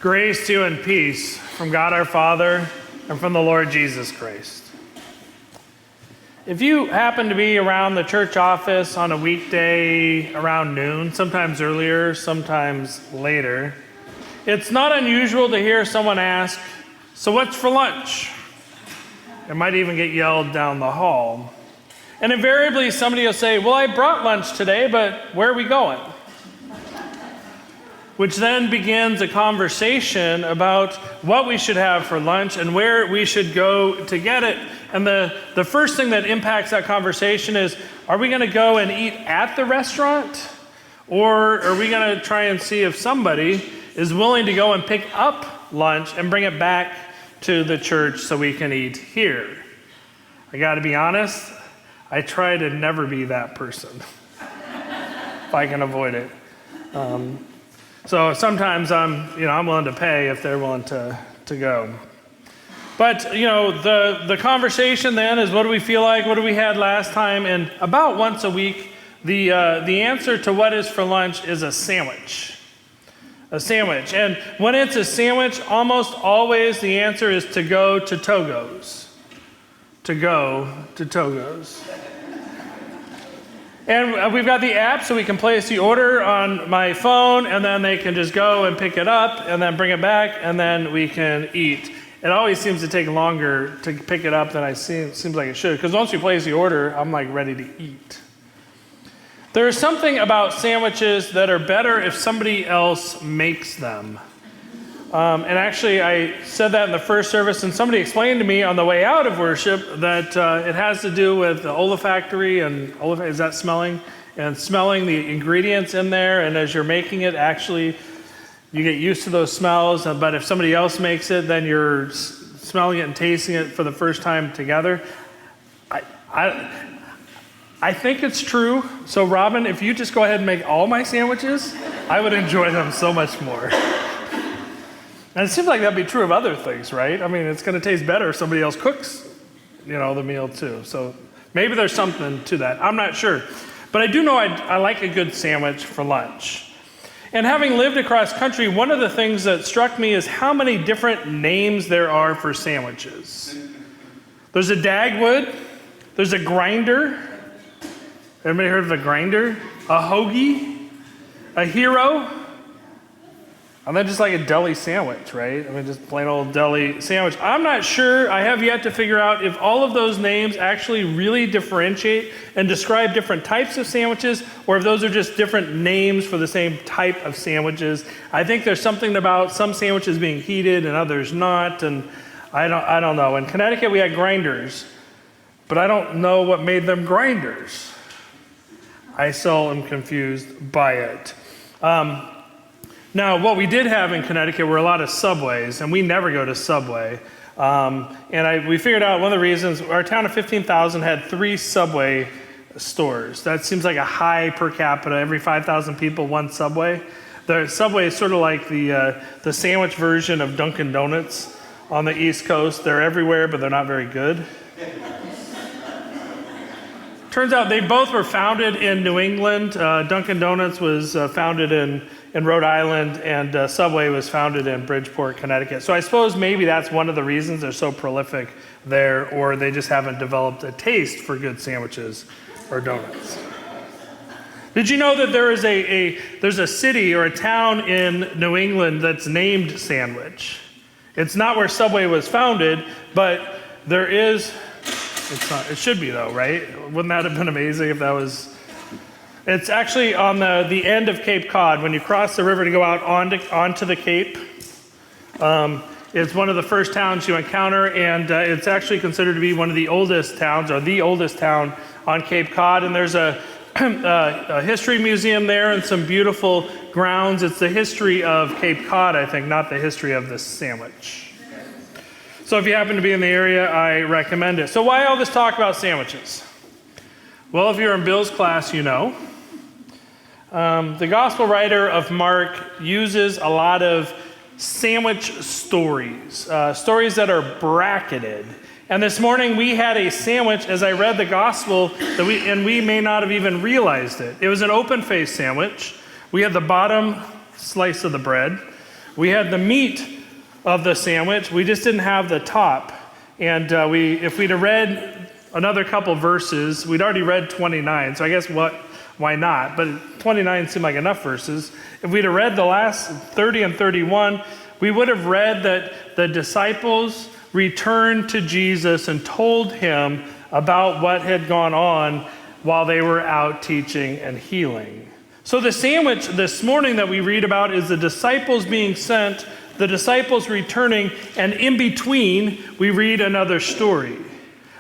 Grace to you and peace from God our Father and from the Lord Jesus Christ. If you happen to be around the church office on a weekday around noon, sometimes earlier, sometimes later, it's not unusual to hear someone ask, "So what's for lunch?" It might even get yelled down the hall. And invariably somebody will say, "Well, I brought lunch today, but where are we going?" Which then begins a conversation about what we should have for lunch and where we should go to get it. And the first thing that impacts that conversation is, are we going to go and eat at the restaurant? Or are we going to try and see if somebody is willing to go and pick up lunch and bring it back to the church so we can eat here? I got to be honest, I try to never be that person if I can avoid it. So sometimes I'm willing to pay if they're willing to go. But, the conversation then is, what do we feel like? What do we had last time? And about once a week, the answer to what is for lunch is a sandwich. A sandwich. And when it's a sandwich, almost always the answer is to go to Togo's. To go to Togo's. And we've got the app so we can place the order on my phone, and then they can just go and pick it up and then bring it back, and then we can eat. It always seems to take longer to pick it up than it seems like it should, because once we place the order, I'm like ready to eat. There is something about sandwiches that are better if somebody else makes them. And actually, I said that in the first service, and somebody explained to me on the way out of worship that it has to do with the olfactory, and is that smelling? And smelling the ingredients in there, and as you're making it, actually, you get used to those smells, but if somebody else makes it, then you're smelling it and tasting it for the first time together. I think it's true. So Robin, if you just go ahead and make all my sandwiches, I would enjoy them so much more. And it seems like that'd be true of other things, right? I mean, it's going to taste better if somebody else cooks, the meal too. So maybe there's something to that. I'm not sure. But I do know I like a good sandwich for lunch. And having lived across country, one of the things that struck me is how many different names there are for sandwiches. There's a Dagwood. There's a grinder. Everybody heard of a grinder? A hoagie. A hero. And then just like a deli sandwich, right? I mean, just plain old deli sandwich. I'm not sure, I have yet to figure out if all of those names actually really differentiate and describe different types of sandwiches, or if those are just different names for the same type of sandwiches. I think there's something about some sandwiches being heated and others not, and I don't know. In Connecticut, we had grinders, but I don't know what made them grinders. I still am confused by it. Now, what we did have in Connecticut were a lot of Subways, and we never go to Subway. We figured out one of the reasons, our town of 15,000 had 3 Subway stores. That seems like a high per capita. Every 5,000 people, 1 Subway. The Subway is sort of like the sandwich version of Dunkin' Donuts on the East Coast. They're everywhere, but they're not very good. Turns out they both were founded in New England. Dunkin' Donuts was founded in Rhode Island, and Subway was founded in Bridgeport, Connecticut. So I suppose maybe that's one of the reasons they're so prolific there, or they just haven't developed a taste for good sandwiches or donuts. Did you know that there's a city or a town in New England that's named Sandwich? It's not where Subway was founded, but there is. It should be though, right? Wouldn't that have been amazing if that was? It's actually on the end of Cape Cod. When you cross the river to go out onto the Cape, it's one of the first towns you encounter, and it's actually considered to be one of the oldest towns, or the oldest town on Cape Cod. And there's a history museum there and some beautiful grounds. It's the history of Cape Cod, I think, not the history of this sandwich. So if you happen to be in the area, I recommend it. So why all this talk about sandwiches? Well, if you're in Bill's class, you know. The gospel writer of Mark uses a lot of sandwich stories, stories that are bracketed. And this morning we had a sandwich as I read the gospel that we may not have even realized it. It was an open-faced sandwich. We had the bottom slice of the bread. We had the meat of the sandwich. We just didn't have the top. And if we'd have read another couple verses, we'd already read 29, so I guess why not? But 29 seemed like enough verses. If we'd have read the last 30 and 31, we would have read that the disciples returned to Jesus and told him about what had gone on while they were out teaching and healing. So the sandwich this morning that we read about is the disciples being sent, the disciples returning, and in between, we read another story.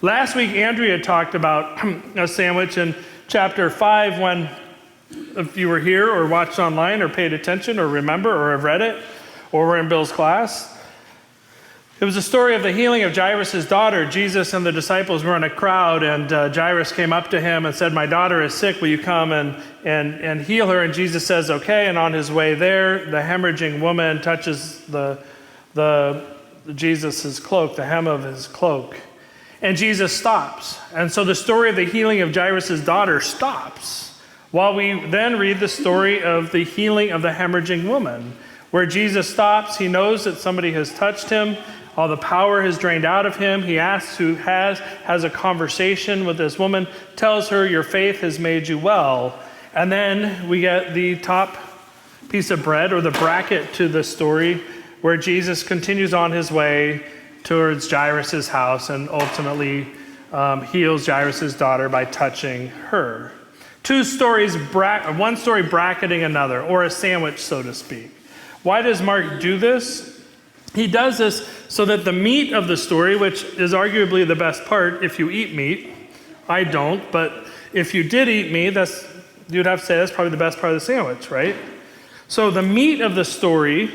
Last week, Andrea talked about a sandwich in chapter 5 when, if you were here or watched online or paid attention or remember or have read it or were in Bill's class, it was a story of the healing of Jairus' daughter. Jesus and the disciples were in a crowd, and Jairus came up to him and said, "My daughter is sick, will you come and heal her?" And Jesus says, "Okay," and on his way there, the hemorrhaging woman touches Jesus' cloak, the hem of his cloak, and Jesus stops. And so the story of the healing of Jairus' daughter stops, while we then read the story of the healing of the hemorrhaging woman, where Jesus stops. He knows that somebody has touched him. All the power has drained out of him. He asks who has a conversation with this woman, tells her, "Your faith has made you well." And then we get the top piece of bread, or the bracket to the story, where Jesus continues on his way towards Jairus' house and ultimately heals Jairus' daughter by touching her. Two stories, one story bracketing another, or a sandwich, so to speak. Why does Mark do this? He does this so that the meat of the story, which is arguably the best part if you eat meat, I don't, but if you did eat meat, you'd have to say that's probably the best part of the sandwich, right? So the meat of the story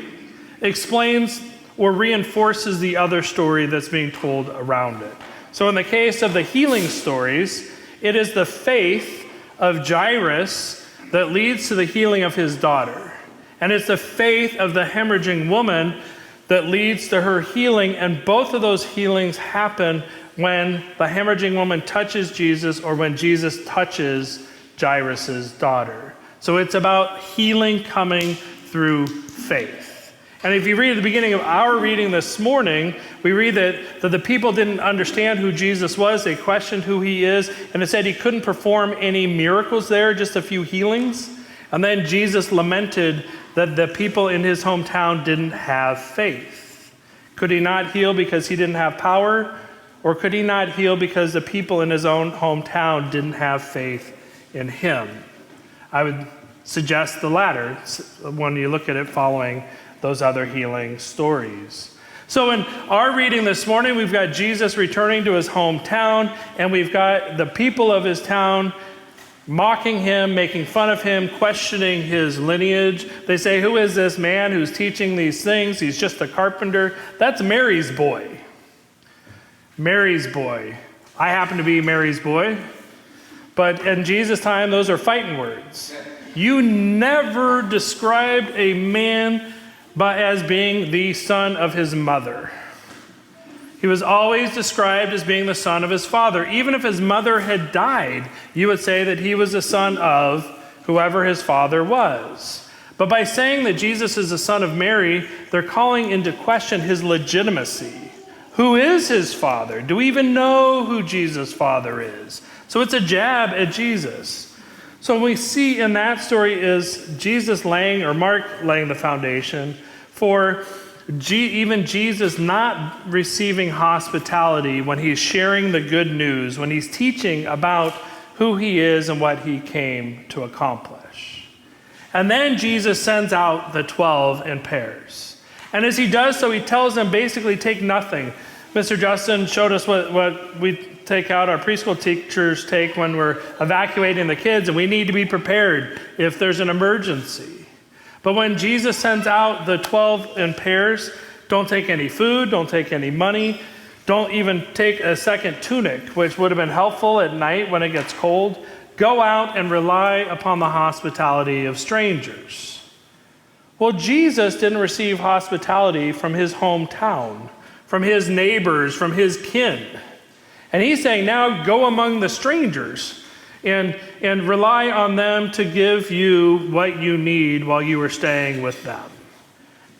explains or reinforces the other story that's being told around it. So in the case of the healing stories, it is the faith of Jairus that leads to the healing of his daughter. And it's the faith of the hemorrhaging woman that leads to her healing, and both of those healings happen when the hemorrhaging woman touches Jesus or when Jesus touches Jairus' daughter. So it's about healing coming through faith. And if you read at the beginning of our reading this morning, we read that the people didn't understand who Jesus was. They questioned who he is, and it said he couldn't perform any miracles there, just a few healings. And then Jesus lamented that the people in his hometown didn't have faith. Could he not heal because he didn't have power? Or could he not heal because the people in his own hometown didn't have faith in him? I would suggest the latter when you look at it following those other healing stories. So in our reading this morning, we've got Jesus returning to his hometown, and we've got the people of his town mocking him, making fun of him, questioning his lineage. They say, "Who is this man who's teaching these things? He's just a carpenter." That's Mary's boy. Mary's boy. I happen to be Mary's boy. But in Jesus' time, those are fighting words. You never described a man as being the son of his mother. He was always described as being the son of his father. Even if his mother had died, you would say that he was the son of whoever his father was. But by saying that Jesus is the son of Mary, they're calling into question his legitimacy. Who is his father? Do we even know who Jesus' father is? So it's a jab at Jesus. So what we see in that story is Mark laying the foundation for even Jesus not receiving hospitality when he's sharing the good news, when he's teaching about who he is and what he came to accomplish. And then Jesus sends out the 12 in pairs. And as he does so, he tells them basically take nothing. Mr. Justin showed us what we take out, our preschool teachers take when we're evacuating the kids, and we need to be prepared if there's an emergency. But when Jesus sends out the 12 in pairs, don't take any food, don't take any money, don't even take a second tunic, which would have been helpful at night when it gets cold. Go out and rely upon the hospitality of strangers. Well, Jesus didn't receive hospitality from his hometown, from his neighbors, from his kin. And he's saying, now go among the strangers and rely on them to give you what you need while you are staying with them.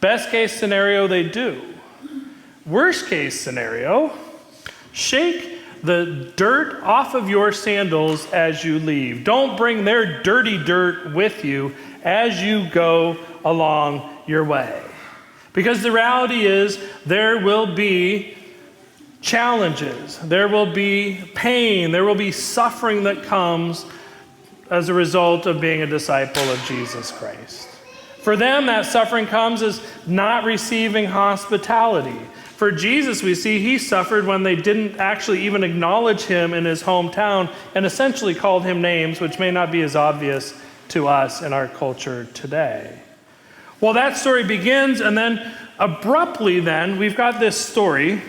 Best case scenario, they do. Worst case scenario, shake the dirt off of your sandals as you leave. Don't bring their dirty dirt with you as you go along your way. Because the reality is there will be challenges, there will be pain, there will be suffering that comes as a result of being a disciple of Jesus Christ. For them, that suffering comes as not receiving hospitality. For Jesus, we see he suffered when they didn't actually even acknowledge him in his hometown and essentially called him names, which may not be as obvious to us in our culture today. Well, that story begins, and then abruptly then, we've got this story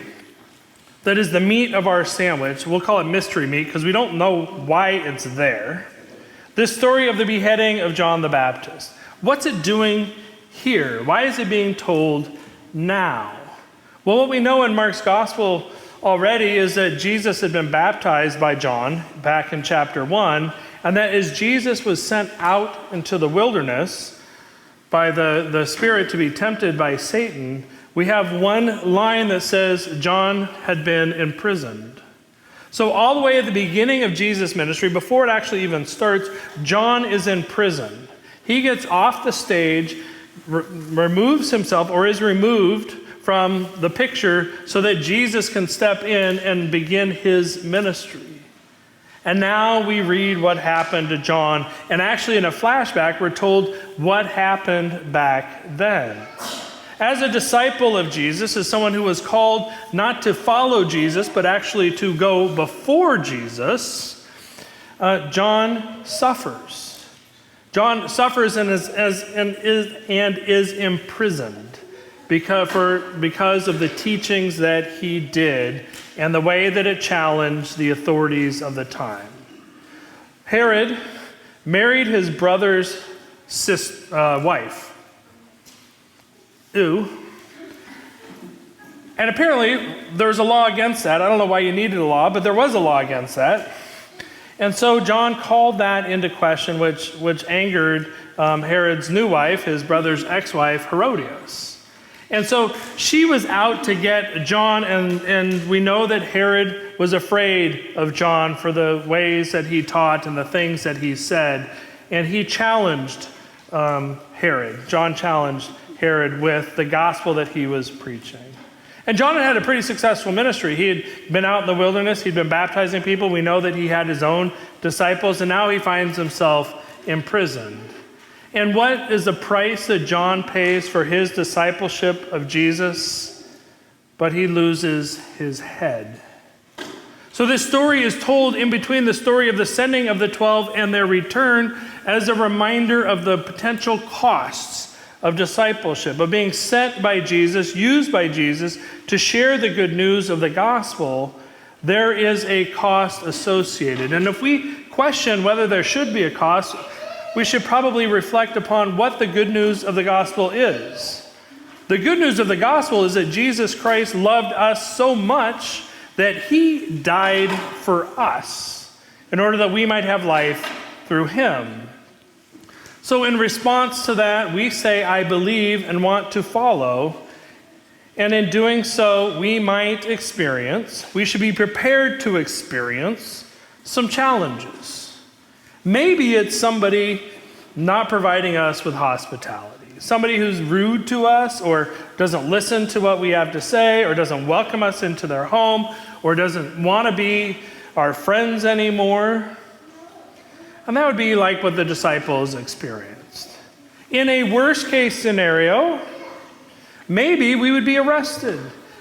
that is the meat of our sandwich. We'll call it mystery meat because we don't know why it's there. This story of the beheading of John the Baptist. What's it doing here? Why is it being told now? Well, what we know in Mark's gospel already is that Jesus had been baptized by John back in chapter 1, and that as Jesus was sent out into the wilderness by the Spirit to be tempted by Satan, we have one line that says John had been imprisoned. So all the way at the beginning of Jesus' ministry, before it actually even starts, John is in prison. He gets off the stage, removes himself, or is removed from the picture so that Jesus can step in and begin his ministry. And now we read what happened to John. And actually in a flashback, we're told what happened back then. As a disciple of Jesus, as someone who was called not to follow Jesus, but actually to go before Jesus, John suffers. John suffers and is imprisoned because of the teachings that he did and the way that it challenged the authorities of the time. Herod married his brother's wife. Ew. And apparently there's a law against that. I don't know why you needed a law, but there was a law against that. And so John called that into question, which angered Herod's new wife, his brother's ex-wife, Herodias. And so she was out to get John, and we know that Herod was afraid of John for the ways that he taught and the things that he said. And he challenged Herod. John challenged Herod with the gospel that he was preaching. And John had a pretty successful ministry. He had been out in the wilderness. He'd been baptizing people. We know that he had his own disciples, and now he finds himself imprisoned. And what is the price that John pays for his discipleship of Jesus? But he loses his head. So this story is told in between the story of the sending of the 12 and their return as a reminder of the potential costs of discipleship, of being sent by Jesus, used by Jesus to share the good news of the gospel. There is a cost associated. And if we question whether there should be a cost, we should probably reflect upon what the good news of the gospel is. The good news of the gospel is that Jesus Christ loved us so much that he died for us in order that we might have life through him. So in response to that, we say, I believe and want to follow. And in doing so, we should be prepared to experience some challenges. Maybe it's somebody not providing us with hospitality. Somebody who's rude to us or doesn't listen to what we have to say or doesn't welcome us into their home or doesn't want to be our friends anymore. And that would be like what the disciples experienced. In a worst case scenario, maybe we would be arrested.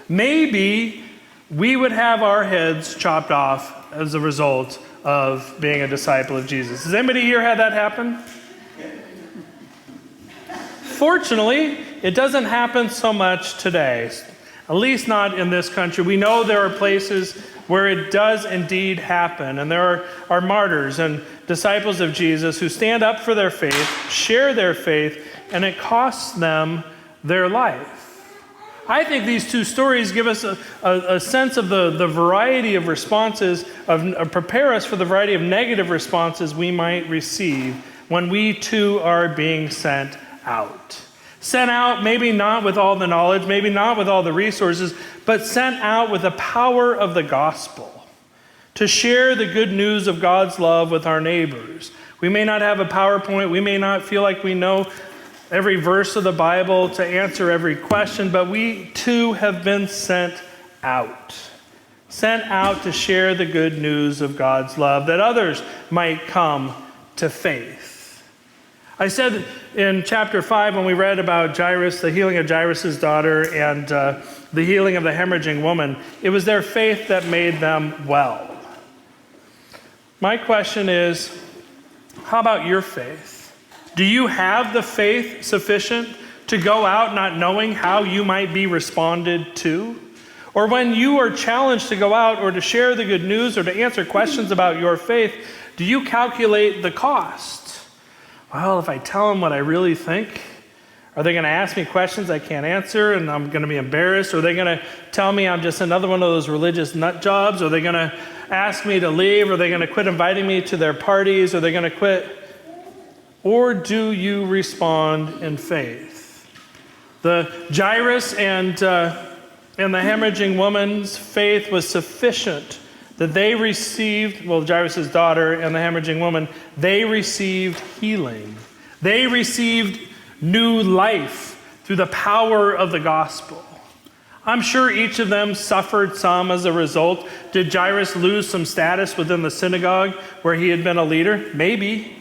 Maybe we would have our heads chopped off as a result of being a disciple of Jesus. Has anybody here had that happen? Fortunately, it doesn't happen so much today, at least not in this country. We know there are places where it does indeed happen, and there are martyrs and disciples of Jesus who stand up for their faith, share their faith, and it costs them their life. I think these two stories give us a sense of the variety of responses, prepare us for the variety of negative responses we might receive when we too are being sent out. Sent out, maybe not with all the knowledge, maybe not with all the resources, but sent out with the power of the gospel to share the good news of God's love with our neighbors. We may not have a PowerPoint, we may not feel like we know every verse of the Bible to answer every question, but we too have been sent out. Sent out to share the good news of God's love, that others might come to faith. I said in chapter 5 when we read about Jairus, the healing of Jairus' daughter and the healing of the hemorrhaging woman, it was their faith that made them well. My question is, how about your faith? Do you have the faith sufficient to go out not knowing how you might be responded to? Or when you are challenged to go out or to share the good news or to answer questions about your faith, do you calculate the cost? Well, if I tell them what I really think, are they going to ask me questions I can't answer and I'm going to be embarrassed? Are they going to tell me I'm just another one of those religious nut jobs? Are they going to ask me to leave? Are they going to quit inviting me to their parties? Are they going to quit? Or do you respond in faith? The Jairus and the hemorrhaging woman's faith was sufficient that they received, well, Jairus' daughter and the hemorrhaging woman, they received healing. They received new life through the power of the gospel. I'm sure each of them suffered some as a result. Did Jairus lose some status within the synagogue where he had been a leader? Maybe.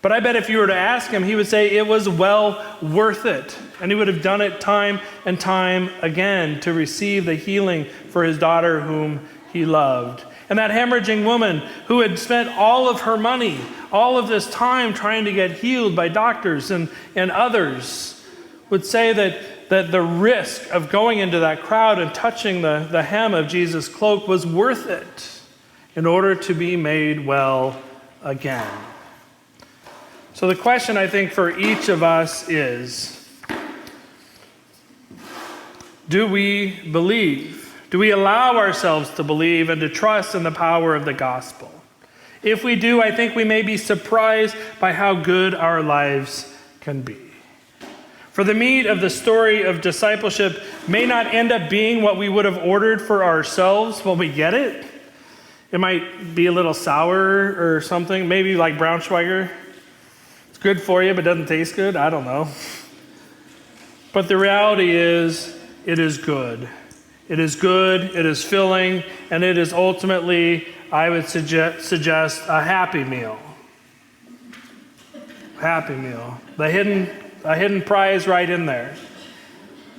But I bet if you were to ask him, he would say it was well worth it. And he would have done it time and time again to receive the healing for his daughter whom he loved. And that hemorrhaging woman who had spent all of her money, all of this time trying to get healed by doctors and others, would say that the risk of going into that crowd and touching the hem of Jesus' cloak was worth it in order to be made well again. So the question I think for each of us is, do we believe? Do we allow ourselves to believe and to trust in the power of the gospel? If we do, I think we may be surprised by how good our lives can be. For the meat of the story of discipleship may not end up being what we would have ordered for ourselves when we get it. It might be a little sour or something, maybe like Braunschweiger. It's good for you, but doesn't taste good. I don't know. But the reality is, it is good. It is good, it is filling, and it is ultimately, I would suggest, a happy meal. Happy meal. A hidden prize right in there.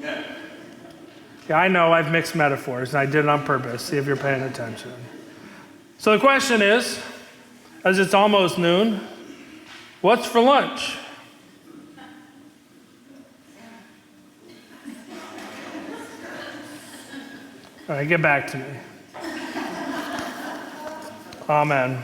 Yeah, I know I've mixed metaphors, and I did it on purpose. See if you're paying attention. So the question is, as it's almost noon, what's for lunch? All right, get back to me. Amen.